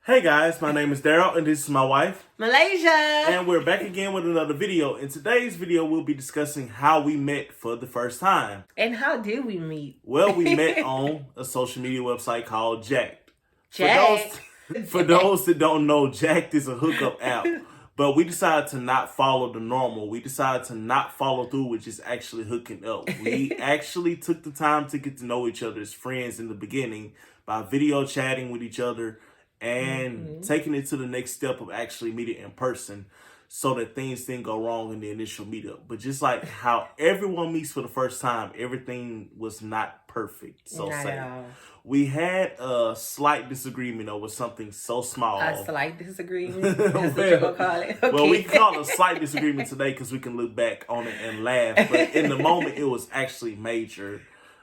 Hey guys, my name is Daryl and this is my wife, Malaysia. and we're back again with another video. In today's video, we'll be discussing how we met for the first time. And how did we meet? Well, we met on a social media website called Jacked. Jacked. For those that don't know, Jacked is a hookup app. But we decided to not follow the normal. We decided to not follow through with just actually hooking up. We actually took the time to get to know each other as friends in the beginning by video chatting with each other and taking it to the next step of actually meeting in person so that things didn't go wrong in the initial meetup. But just like how everyone meets for the first time, everything was not perfect. So Not say at all. we had a slight disagreement over something so small. A slight disagreement. That's what you're gonna call it. Okay. Well, we can call it a slight disagreement today because we can look back on it and laugh. But in the moment, it was actually major.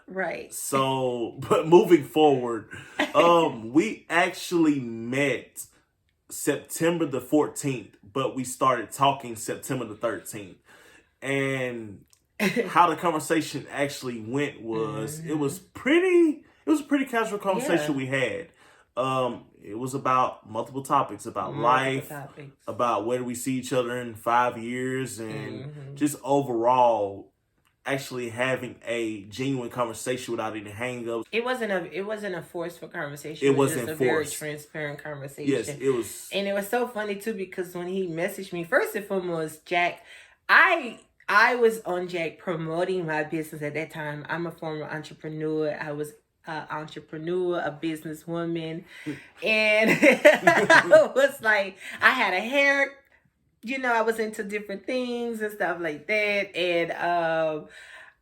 Right. So, but moving forward, we actually met September the 14th, but we started talking September the 13th. And how the conversation actually went was it was a pretty casual conversation we had. It was about multiple topics, about life, about where do we see each other in 5 years, and just overall actually having a genuine conversation without any hang-ups. It wasn't a forceful conversation. It wasn't just a very forced. transparent conversation. Yes, it was. And it was so funny too because when he messaged me, first and foremost, Jack, I was on Jack promoting my business at that time. I'm a former entrepreneur. I was an entrepreneur, a businesswoman, and I was like, I had a hair. I was into different things and stuff like that. And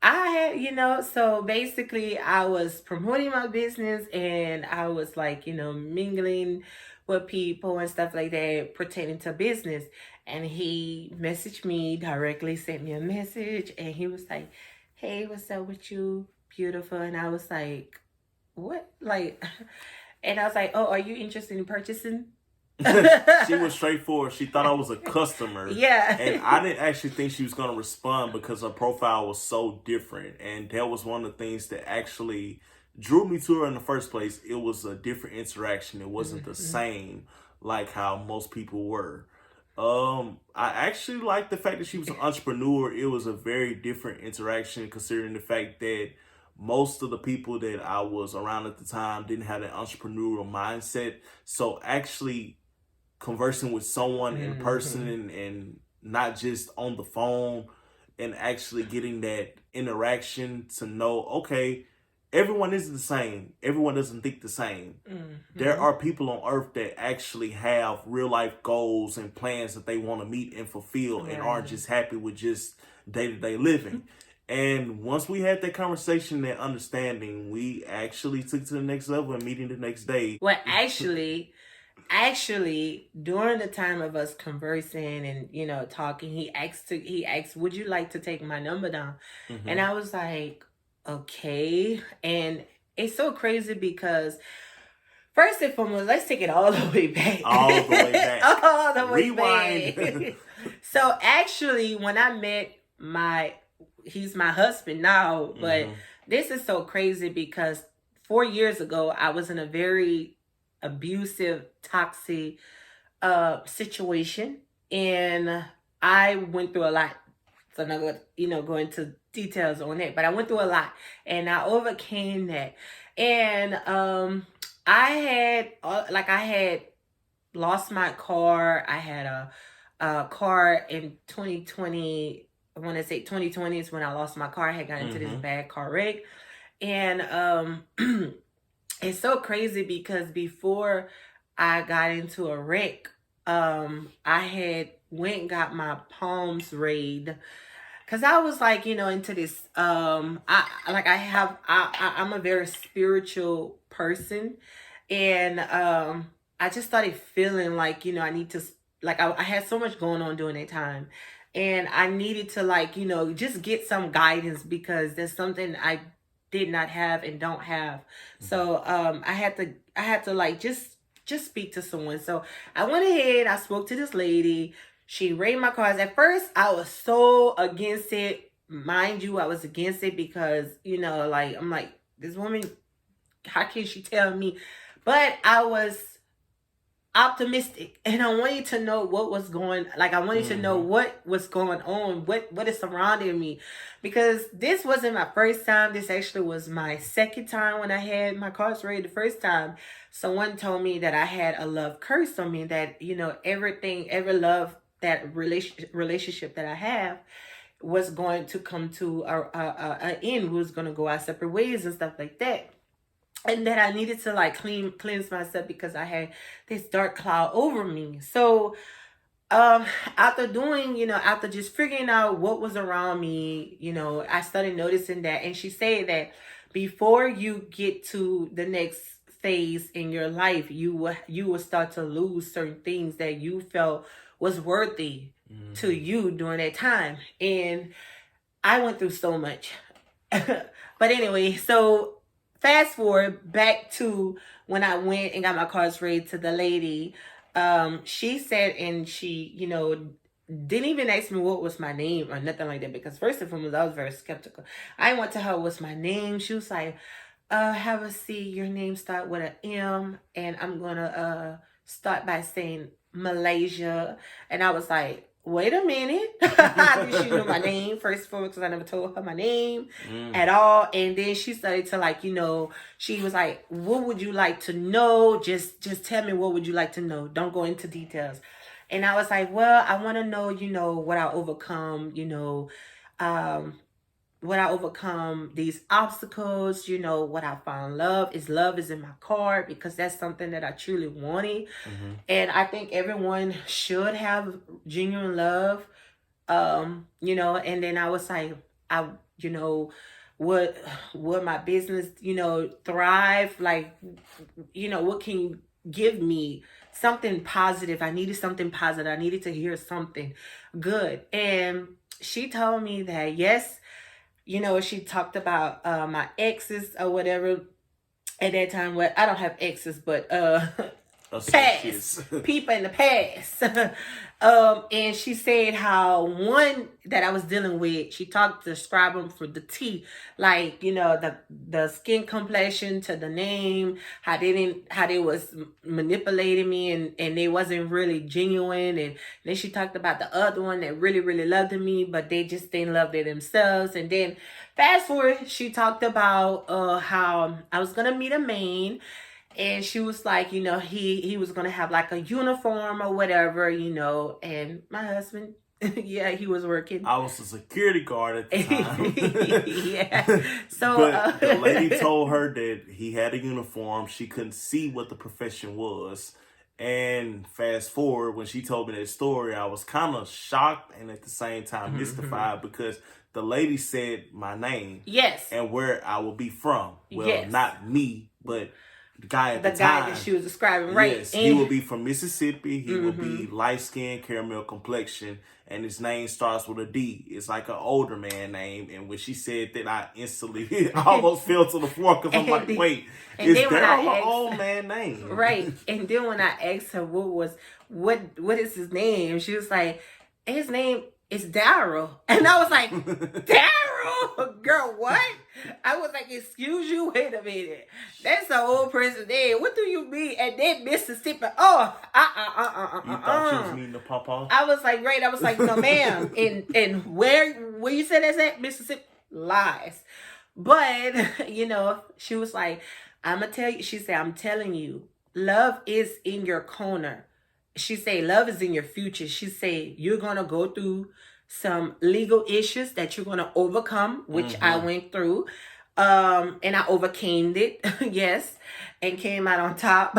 I had, so basically I was promoting my business and I was like, mingling with people and stuff like that pertaining to business. And he messaged me directly, sent me a message, and he was like, hey, what's up with you? Beautiful. And I was like, what? And I was like, oh, are you interested in purchasing? She was straightforward. She thought I was a customer. Yeah. And I didn't actually think she was going to respond because her profile was so different. And that was one of the things that actually drew me to her in the first place. It was a different interaction. It wasn't the same like how most people were. I actually liked the fact that she was an entrepreneur. It was a very different interaction considering the fact that most of the people that I was around at the time didn't have an entrepreneurial mindset. So actually conversing with someone in person and not just on the phone and actually getting that interaction to know, okay, everyone isn't the same. Everyone doesn't think the same. There are people on earth that actually have real life goals and plans that they want to meet and fulfill and aren't just happy with just day-to-day living. And once we had that conversation, that understanding, we actually took it to the next level and meeting the next day. Well, actually, during the time of us conversing and talking, he asked, would you like to take my number down? And I was like, okay. And it's so crazy because first and foremost, let's take it all the way back. All the way back. All the way Rewind. back. So actually, when I met he's my husband now, but this is so crazy because 4 years ago, I was in a very abusive, toxic situation, and I went through a lot. So I'm not going to go into details on that, but I went through a lot, and I overcame that. And I had lost my car. I had a car in 2020. I want to say 2020 is when I lost my car. I had gotten into this bad car wreck. And it's so crazy because before I got into a wreck, I had went and got my palms read. Cause I was like, into this, I'm a very spiritual person. And I just started feeling like, I need to, I had so much going on during that time. And I needed to just get some guidance because there's something I did not have and don't have. So I had to just speak to someone. So I went ahead, I spoke to this lady. She rated my cars. At first, I was so against it. Mind you, I was against it because, I'm like, this woman, how can she tell me? But I was optimistic, and I wanted to know what was going, like, I wanted to know what was going on, what is surrounding me, because this wasn't my first time. This actually was my second time. When I had my cards read the first time, someone told me that I had a love curse on me, that, you know, every love, that relationship that I have was going to come to a end. We was going to go our separate ways and stuff like that, and that I needed to like cleanse myself because I had this dark cloud over me. So um after doing, you know, after just figuring out what was around me, you know, I started noticing that. And she said that before you get to the next phase in your life, you will start to lose certain things that you felt was worthy to you during that time. And I went through so much. But anyway, so fast forward back to when I went and got my cards read to the lady. She said, and she, you know, didn't even ask me what was my name or nothing like that, because first and foremost, I was very skeptical. I went to her, what's my name? She was like, have a seat. Your name start with an M, and I'm gonna start by saying Malaysia. And I was like, wait a minute. How did she know my name? First of all, because I never told her my name at all. And then she started to, like, you know, she was like, what would you like to know? Just tell me, what would you like to know? Don't go into details. And I was like, well, I want to know, you know, what I overcome, you know, um, what I overcome these obstacles, you know, what I found love is in my card, because that's something that I truly wanted. And I think everyone should have genuine love. You know, and then I was like, you know, would my business, you know, thrive? Like, you know, what can you give me? Something positive. I needed something positive. I needed to hear something good. And she told me that, yes, you know, she talked about my exes or whatever at that time. Well, I don't have exes, but past people in the past. And she said how one that I was dealing with, she talked to describe them for the T, like, you know, the skin complexion to the name, how they was manipulating me, and they wasn't really genuine. And then she talked about the other one that really, really loved me, but they just didn't love it themselves. And then fast forward, she talked about how I was gonna meet a man, and she was like, you know, he was gonna have like a uniform or whatever, you know. And my husband, yeah, he was working. I was a security guard at the time. Yeah. So but the lady told her that he had a uniform. She couldn't see what the profession was. And fast forward, when she told me that story, I was kind of shocked and at the same time mystified, because the lady said my name. Yes. And where I will be from. Well, yes. Not me, but the guy at the the time. The guy that she was describing, right? Yes, he will be from Mississippi. He will be light-skinned, caramel complexion, and his name starts with a D. It's like an older man name. And when she said that, I instantly almost fell to the floor, because I'm like, wait, is that an old man name? Right. And then when I asked her what is his name, she was like, his name is Daryl. And I was like, Daryl? Girl, what? I was like, excuse you, wait a minute. That's an old person name. What do you mean? And then Mississippi. Oh, You thought she was meeting the papa? I was like, right. I was like, no, ma'am. And where you said that's at? Mississippi? Lies. But, you know, she was like, I'm going to tell you. She said, I'm telling you, love is in your corner. She said, love is in your future. She said, you're going to go through some legal issues that you're going to overcome, which I went through. And I overcame it, yes, and came out on top.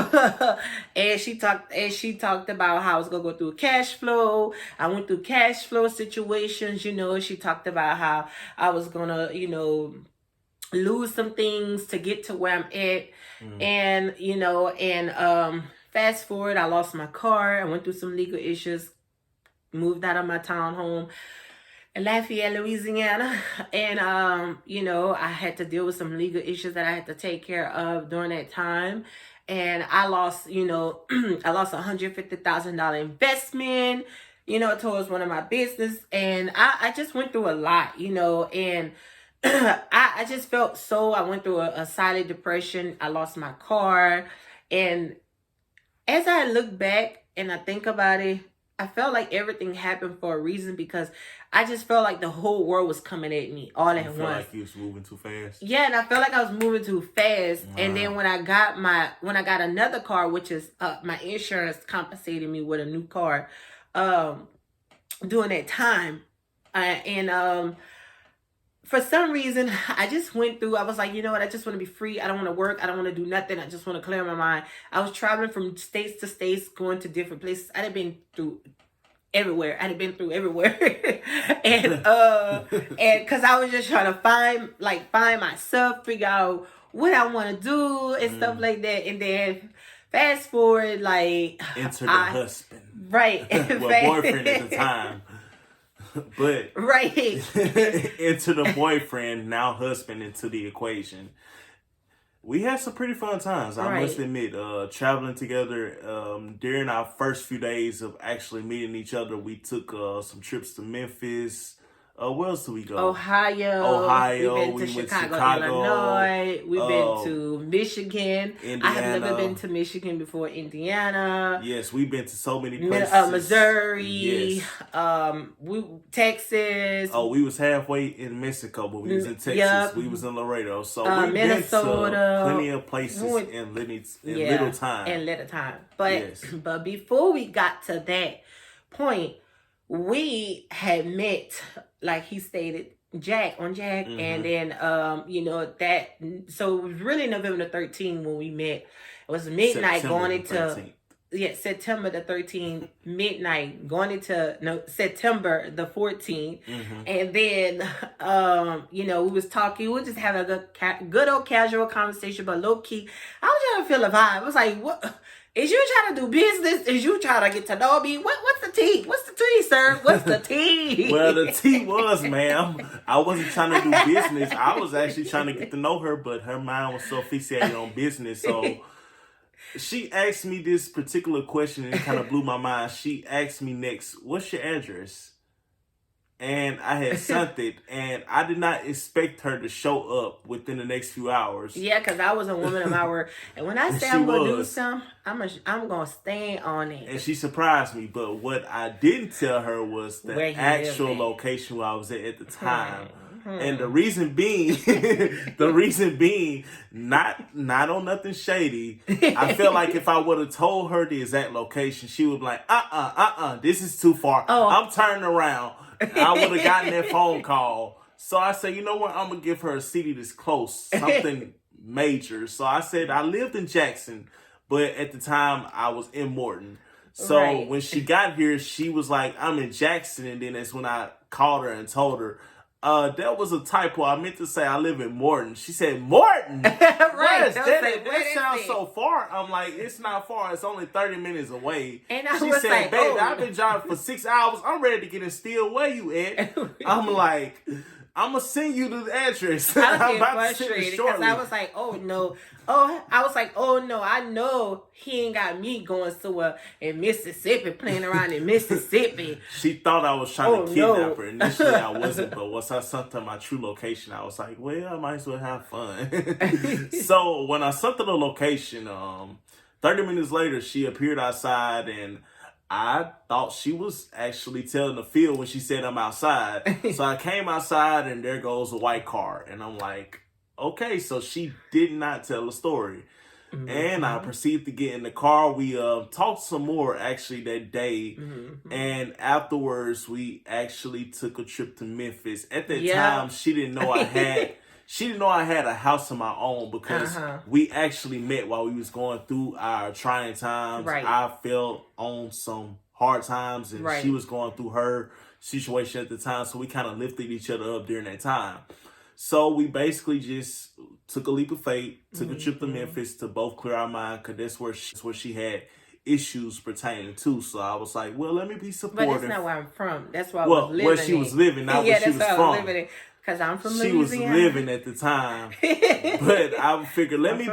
And she talked about how I was going to go through cash flow. I went through cash flow situations, you know. She talked about how I was going to, you know, lose some things to get to where I'm at. And, you know, and fast forward, I lost my car. I went through some legal issues, moved out of my townhome in Lafayette, Louisiana. And, you know, I had to deal with some legal issues that I had to take care of during that time. And I lost, you know, I lost $150,000 investment, you know, towards one of my business. And I just went through a lot, you know, and I just felt so, I went through a silent depression. I lost my car. And as I look back and I think about it, I felt like everything happened for a reason because I just felt like the whole world was coming at me all You at feel once. like you was moving too fast? Yeah, and I felt like I was moving too fast. And then Wow. when I got another car, which is my insurance compensated me with a new car, um, during that time, and for some reason, I just went through. I was like, you know what? I just want to be free. I don't want to work. I don't want to do nothing. I just want to clear my mind. I was traveling from states to states, going to different places. I had been through everywhere. I had been through everywhere, and because I was just trying to find myself, figure out what I want to do and stuff like that. And then fast forward, like Enter the husband. right, well, boyfriend at the time. But right. into the boyfriend, now husband, into the equation. We had some pretty fun times, I must admit. Traveling together during our first few days of actually meeting each other. We took some trips to Memphis. Where else did we go? Ohio. We've been to Chicago, Illinois. We've been to Michigan. Indiana. I have never been to Michigan before. Indiana. Yes, we've been to so many places. Missouri. Yes. Texas. Oh, we was halfway in Mexico, but we was in Texas. Yep. We was in Laredo. So we've Minnesota. been to plenty of places in little time. In little time. But before we got to that point, we had met, like he stated, Jack, and then so it was really November the 13th when we met. It was midnight September the 13th, midnight going into September the 14th. And then we was talking, we were just having a good old casual conversation, but low key I was trying to feel a vibe. I was like, what is you trying to do business? Is you trying to get to know me? What's the tea? What's the tea, sir? What's the tea? Well, the tea was, ma'am, I wasn't trying to do business. I was actually trying to get to know her, but her mind was so fixated on business. So she asked me this particular question and it kind of blew my mind. She asked me next, what's your address? And I had sent it, and I did not expect her to show up within the next few hours. Yeah, because I was a woman of my word. And when I say I'm going to do something, I'm going to stand on it. And she surprised me. But what I didn't tell her was the actual location where I was at the time. And the reason being, not on nothing shady. I felt like if I would have told her the exact location, she would be like, this is too far. I'm turning around. I would have gotten that phone call. So I said, you know what? I'm going to give her a city that's close, something major. So I said, I lived in Jackson, but at the time I was in Morton. So when she got here, she was like, I'm in Jackson. And then that's when I called her and told her, that was a typo. I meant to say I live in Morton. She said, Morton? That sounds so far. I'm like, it's not far. It's only 30 minutes away. And she said, like, babe, I've been driving for 6 hours. I'm ready to get in still where you at. I'm like, I'm going to send you the address. I was frustrated because I was like, oh no, I know he ain't got me going somewhere in Mississippi, playing around in Mississippi. She thought I was trying to kidnap her. Initially, I wasn't, but once I sent her my true location, I was like, well, I might as well have fun. So when I sent her the location, 30 minutes later, she appeared outside, and I thought she was actually telling the field when she said I'm outside. So I came outside, and there goes a white car. And I'm like, okay, so she did not tell a story. And I proceeded to get in the car. We talked some more actually that day. And afterwards, we actually took a trip to Memphis. At that time, she didn't know I had a house of my own because we actually met while we was going through our trying times. I felt on some hard times, and she was going through her situation at the time. So we kind of lifted each other up during that time. So we basically just took a leap of faith, took a trip to Memphis to both clear our mind, because that's where she had issues pertaining to. So I was like, well, let me be supportive. But that's not where I'm from. That's where I was living. Where she was living, not where she was from. Because I'm from Louisiana. She was living at the time. But I figured, let me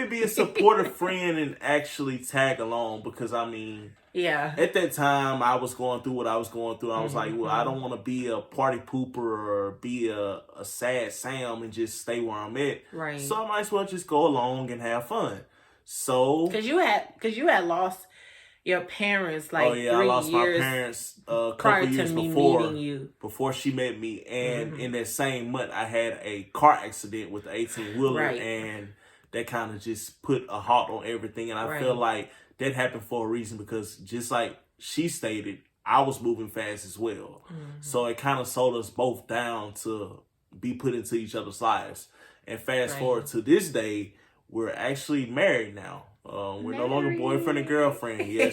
be a supportive friend and actually tag along, because I mean, at that time I was going through what I was going through. I was like, well, I don't want to be a party pooper or be a sad Sam and just stay where I'm at. So I might as well just go along and have fun. So, Because you had lost your parents oh like yeah, I three lost my years parents a prior couple to years me meeting you. before she met me, and Mm-hmm. in that same month, I had a car accident with the 18-wheeler, Right. and that kind of just put a halt on everything. And I feel Right. like that happened for a reason, because just like she stated, I was moving fast as well, Mm-hmm. so it kind of sold us both down to be put into each other's lives. And fast Right. forward to this day, we're actually married now. We're no longer boyfriend and girlfriend. Yeah,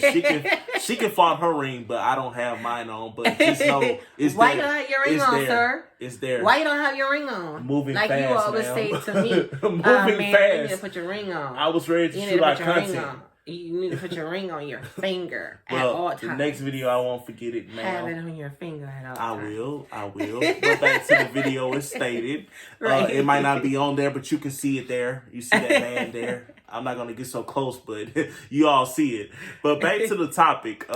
she can flaunt her ring, but I don't have mine on. But just know it's Why there. you don't have your ring It's on, there. sir? It's there. Why you don't have your ring on? Moving like fast, you always ma'am. say to me, Moving man, fast. you need to put your ring on. I was ready to You need shoot to our put your ring content. on. You need to put your ring on your finger at Well, all the times. next video, I won't forget it, Have it ma'am. on your finger at all I times. will. But back to the video, as stated. Right. It might not be on there, but you can see it there. You see that man there. I'm not going to get so close, but you all see it. But back to the topic.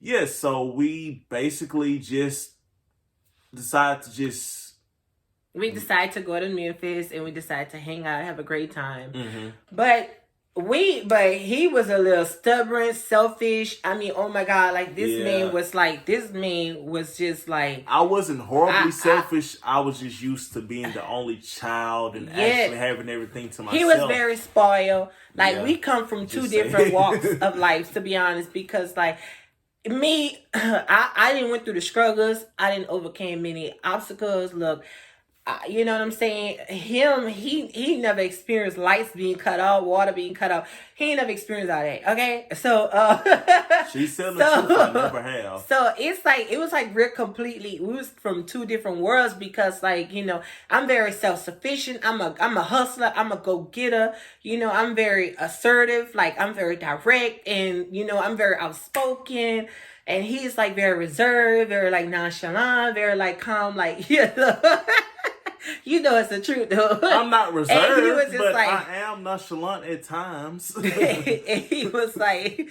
Yes, so we basically just decided to just... We decided to go to Memphis and we decided to hang out, have a great time. Mm-hmm. But he was a little stubborn, selfish. I mean, oh my God, like this man was just like... I wasn't horribly selfish. I was just used to being the only child and actually having everything to myself. He was very spoiled. Like, we come from two different walks of life, to be honest, because like me, I didn't went through the struggles. I didn't overcame many obstacles. Look, you know what I'm saying? He never experienced lights being cut off, water being cut off. He ain't never experienced all that. Okay, so she's telling the truth. I never have. So it was like we was from two different worlds, because like, you know, I'm very self-sufficient. I'm a hustler. I'm a go-getter. You know, I'm very assertive. Like, I'm very direct, and you know, I'm very outspoken. And he's like very reserved, very like nonchalant, very like calm, like, you know. You know it's the truth, though. I'm not reserved, but like, I am nonchalant at times. and he was like,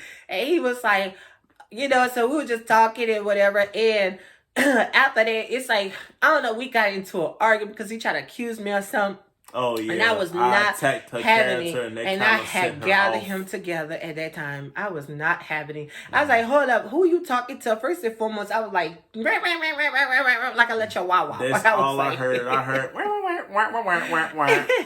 you know, so we were just talking and whatever. And after that, it's like, I don't know, we got into an argument because he tried to accuse me of something. Oh, yeah. And I was not having it. And I had gathered off. him together at that time. I was not having it. I was like, hold up, who you talking to? First and foremost, I was like, like I let your wawa. That's all I heard. I heard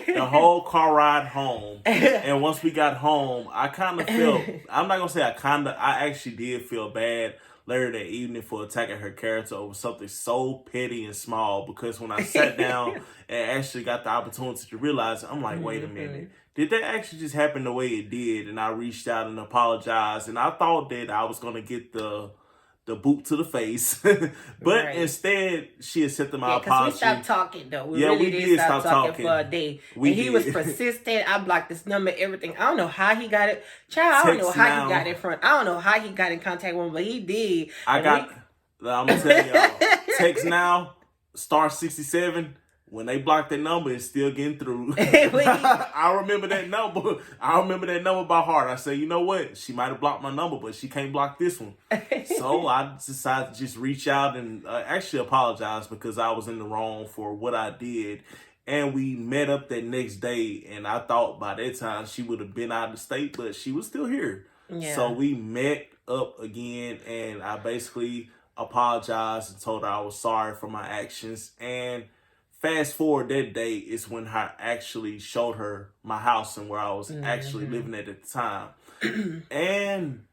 the whole car ride home. And once we got home, I kind of felt, I'm not going to say I actually did feel bad later that evening for attacking her character over something so petty and small, because when I sat down and actually got the opportunity to realize it, I'm like, wait a minute. Did that actually just happen the way it did? And I reached out and apologized, and I thought that I was going to get the boot to the face. But instead, she accepted my apology. Because we stopped talking, though. We did stop talking for a day. He was persistent. I blocked this number, everything. I don't know how he got it. Child, I don't know how he got it from. I don't know how he got in contact with him, but he did. I'm going to tell y'all. Text now, *67. When they block that number, it's still getting through. I remember that number. I remember that number by heart. I say, you know what? She might have blocked my number, but she can't block this one. So I decided to just reach out and actually apologize, because I was in the wrong for what I did. And we met up that next day, and I thought by that time she would have been out of the state, but she was still here. Yeah. So we met up again, and I basically apologized and told her I was sorry for my actions. And fast forward that day is when I actually showed her my house and where I was actually living at the time. And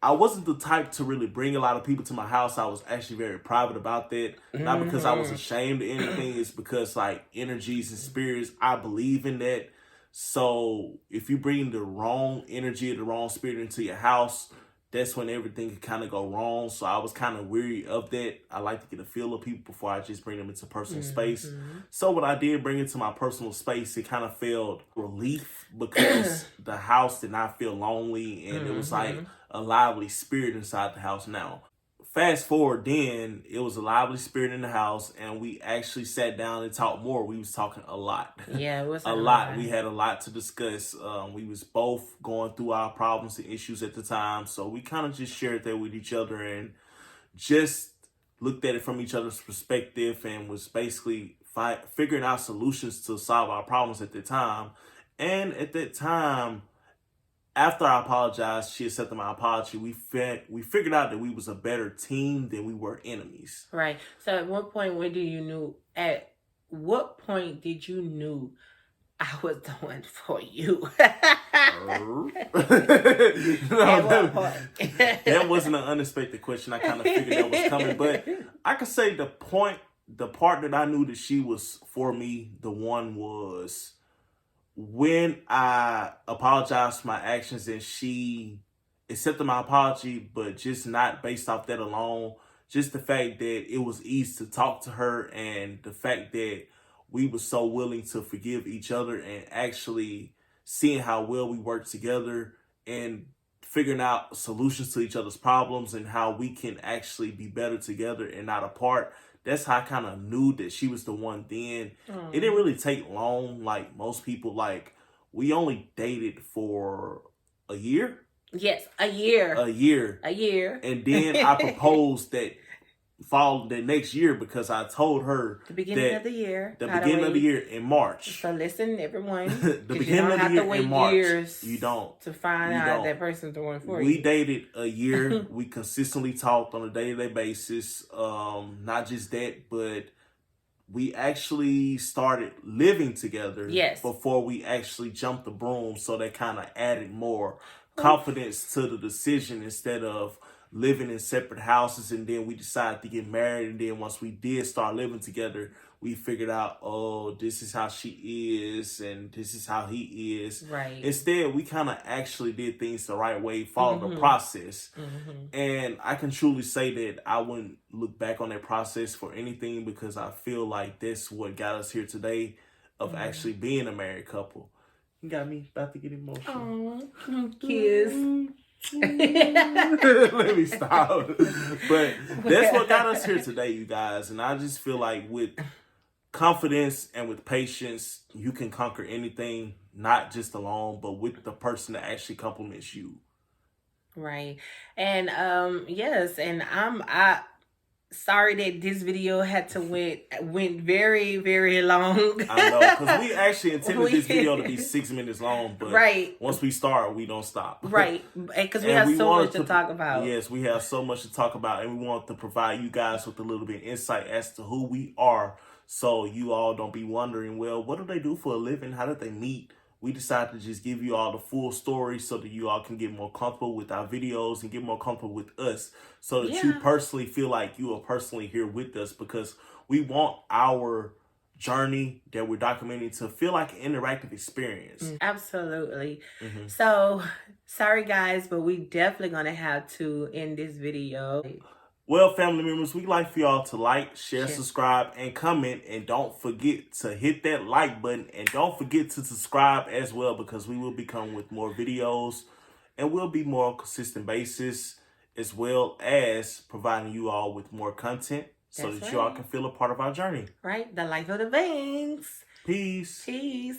I wasn't the type to really bring a lot of people to my house. I was actually very private about that. Not because I was ashamed of anything. It's because like energies and spirits, I believe in that. So if you bring the wrong energy or the wrong spirit into your house, that's when everything can kind of go wrong. So I was kind of weary of that. I like to get a feel of people before I just bring them into personal space. So when I did bring it to my personal space, it kind of felt relief, because the house did not feel lonely, and it was like a lively spirit inside the house now. Fast forward then, it was a lively spirit in the house, and we actually sat down and talked more. We was talking a lot. Yeah, it was a lot. We had a lot to discuss. We was both going through our problems and issues at the time, so we kind of just shared that with each other and just looked at it from each other's perspective, and was basically figuring out solutions to solve our problems at the time. And at that time, after I apologized, she accepted my apology. We figured out that we was a better team than we were enemies. Right. So at what point when do you knew? At what point did you knew I was the one for you? That wasn't an unexpected question. I kind of figured that was coming, but I could say the part that I knew that she was for me, the one was when I apologized for my actions and she accepted my apology, but just not based off that alone. Just the fact that it was easy to talk to her and the fact that we were so willing to forgive each other and actually seeing how well we work together and figuring out solutions to each other's problems and how we can actually be better together and not apart. That's how I kind of knew that she was the one then. It didn't really take long. Like most people, like we only dated for a year. Yes, a year. A year. A year. And then I proposed that next year because I told her the beginning of the year. The beginning of the year in March. So listen, everyone. The beginning of the year in March. Years you don't to find out that person's the one for you. We dated a year. We consistently talked on a day-to-day basis. Not just that, but we actually started living together. Yes. Before we actually jumped the broom, so that kind of added more confidence to the decision instead of living in separate houses. And then we decided to get married, and then once we did start living together, we figured out, oh, this is how she is and this is how he is. Right. Instead, we kind of actually did things the right way, followed the process. And I can truly say that I wouldn't look back on that process for anything because I feel like that's what got us here today of actually being a married couple. You got me about to get emotional. Aww, kiss. Let me stop. But that's what got us here today, you guys. And I just feel like with confidence and with patience, you can conquer anything, not just alone, but with the person that actually compliments you. Right. And yes, and I sorry that this video had to went very, very long. I know, because we actually intended this video to be 6 minutes long, but once we start, we don't stop. Right, because we have so much to talk about. Yes, we have so much to talk about, and we want to provide you guys with a little bit of insight as to who we are, so you all don't be wondering, well, what do they do for a living? How did they meet? We decided to just give you all the full story so that you all can get more comfortable with our videos and get more comfortable with us so that you personally feel like you are personally here with us, because we want our journey that we're documenting to feel like an interactive experience. Absolutely. So, sorry guys, but we definitely going to have to end this video. Well, family members, we'd like for y'all to like, share, subscribe, and comment. And don't forget to hit that like button. And don't forget to subscribe as well, because we will be coming with more videos. And we'll be more on a consistent basis, as well as providing you all with more content so that you all can feel a part of our journey. Right. The life of the banks. Peace. Peace.